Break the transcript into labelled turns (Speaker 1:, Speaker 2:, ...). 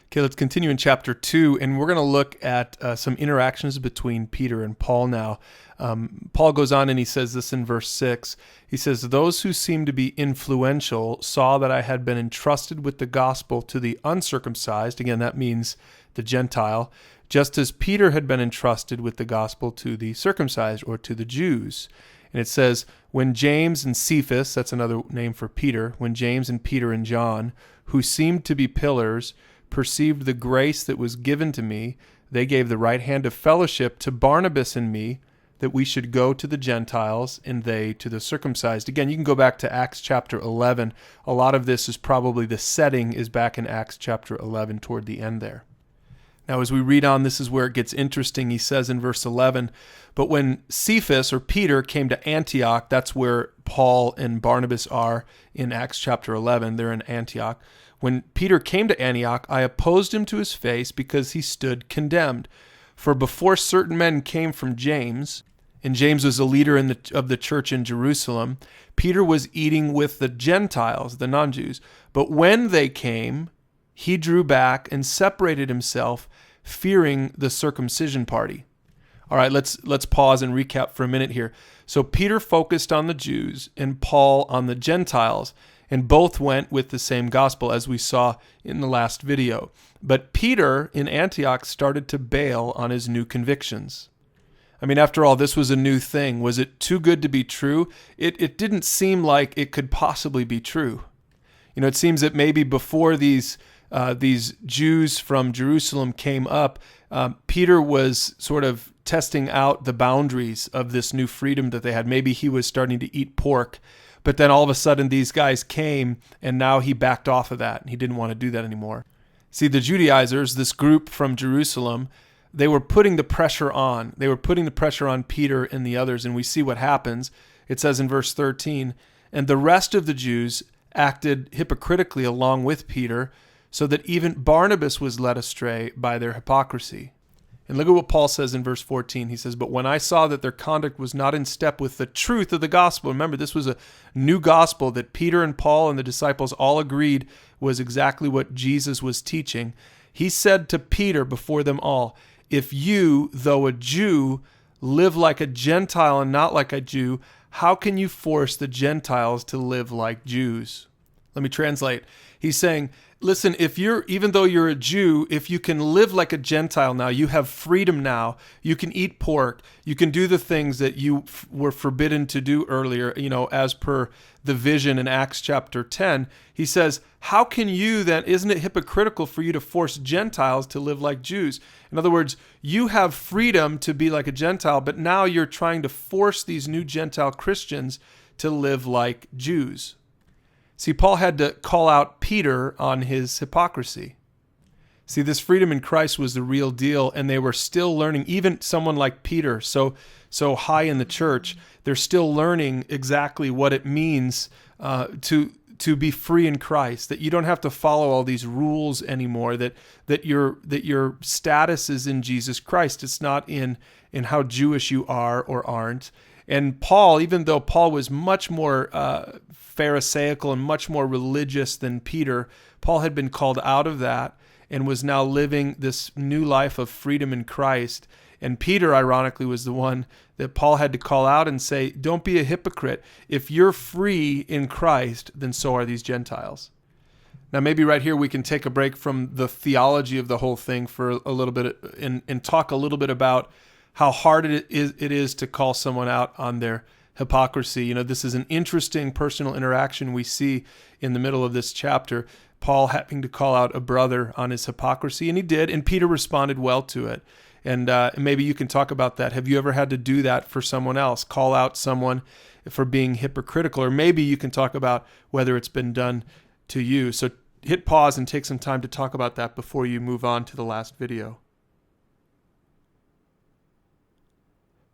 Speaker 1: Okay, let's continue in chapter 2, and we're going to look at some interactions between Peter and Paul now. Paul goes on and he says this in verse 6. He says, "Those who seemed to be influential saw that I had been entrusted with the gospel to the uncircumcised," again, that means the Gentile, "just as Peter had been entrusted with the gospel to the circumcised," or to the Jews. And it says, "When James and Cephas," that's another name for Peter, "when James and Peter and John, who seemed to be pillars, perceived the grace that was given to me, they gave the right hand of fellowship to Barnabas and me, that we should go to the Gentiles and they to the circumcised." Again, you can go back to Acts chapter 11. A lot of this is probably the setting is back in Acts chapter 11 toward the end there. Now, as we read on, this is where it gets interesting. He says in verse 11, "But when Cephas," or Peter, "came to Antioch," that's where Paul and Barnabas are in Acts chapter 11. They're in Antioch. "When Peter came to Antioch, I opposed him to his face because he stood condemned. For before certain men came from James," and James was a leader of the church in Jerusalem, "Peter was eating with the Gentiles," the non-Jews. "But when they came, he drew back and separated himself, fearing the circumcision party." All right, let's pause and recap for a minute here. So Peter focused on the Jews and Paul on the Gentiles, and both went with the same gospel, as we saw in the last video. But Peter in Antioch started to bail on his new convictions. I mean, after all, this was a new thing. Was it too good to be true? It didn't seem like it could possibly be true. You know, it seems that maybe before these Jews from Jerusalem came up, Peter was sort of testing out the boundaries of this new freedom that they had. Maybe he was starting to eat pork, but then all of a sudden these guys came, and now he backed off of that. He didn't want to do that anymore. See, the Judaizers, this group from Jerusalem, they were putting the pressure on. They were putting the pressure on Peter and the others, and we see what happens. It says in verse 13, "And the rest of the Jews acted hypocritically along with Peter, so that even Barnabas was led astray by their hypocrisy." And look at what Paul says in verse 14. He says, "But when I saw that their conduct was not in step with the truth of the gospel," remember, this was a new gospel that Peter and Paul and the disciples all agreed was exactly what Jesus was teaching. He said to Peter before them all, "If you, though a Jew, live like a Gentile and not like a Jew, how can you force the Gentiles to live like Jews?" Let me translate. He's saying, listen, even though you're a Jew, if you can live like a Gentile now, you have freedom now, you can eat pork, you can do the things that you were forbidden to do earlier, as per the vision in Acts chapter 10. He says, how can you then, isn't it hypocritical for you to force Gentiles to live like Jews? In other words, you have freedom to be like a Gentile, but now you're trying to force these new Gentile Christians to live like Jews. See, Paul had to call out Peter on his hypocrisy. See, this freedom in Christ was the real deal, and they were still learning. Even someone like Peter, so high in the church, they're still learning exactly what it means to be free in Christ. That you don't have to follow all these rules anymore. That your status is in Jesus Christ. It's not in how Jewish you are or aren't. And Paul, even though Paul was much more Pharisaical and much more religious than Peter, Paul had been called out of that and was now living this new life of freedom in Christ. And Peter, ironically, was the one that Paul had to call out and say, don't be a hypocrite. If you're free in Christ, then so are these Gentiles. Now, maybe right here we can take a break from the theology of the whole thing for a little bit and talk a little bit about how hard it is to call someone out on their hypocrisy. This is an interesting personal interaction we see in the middle of this chapter. Paul having to call out a brother on his hypocrisy, and he did, and Peter responded well to it. And maybe you can talk about that. Have you ever had to do that for someone else? Call out someone for being hypocritical, or maybe you can talk about whether it's been done to you. So hit pause and take some time to talk about that before you move on to the last video.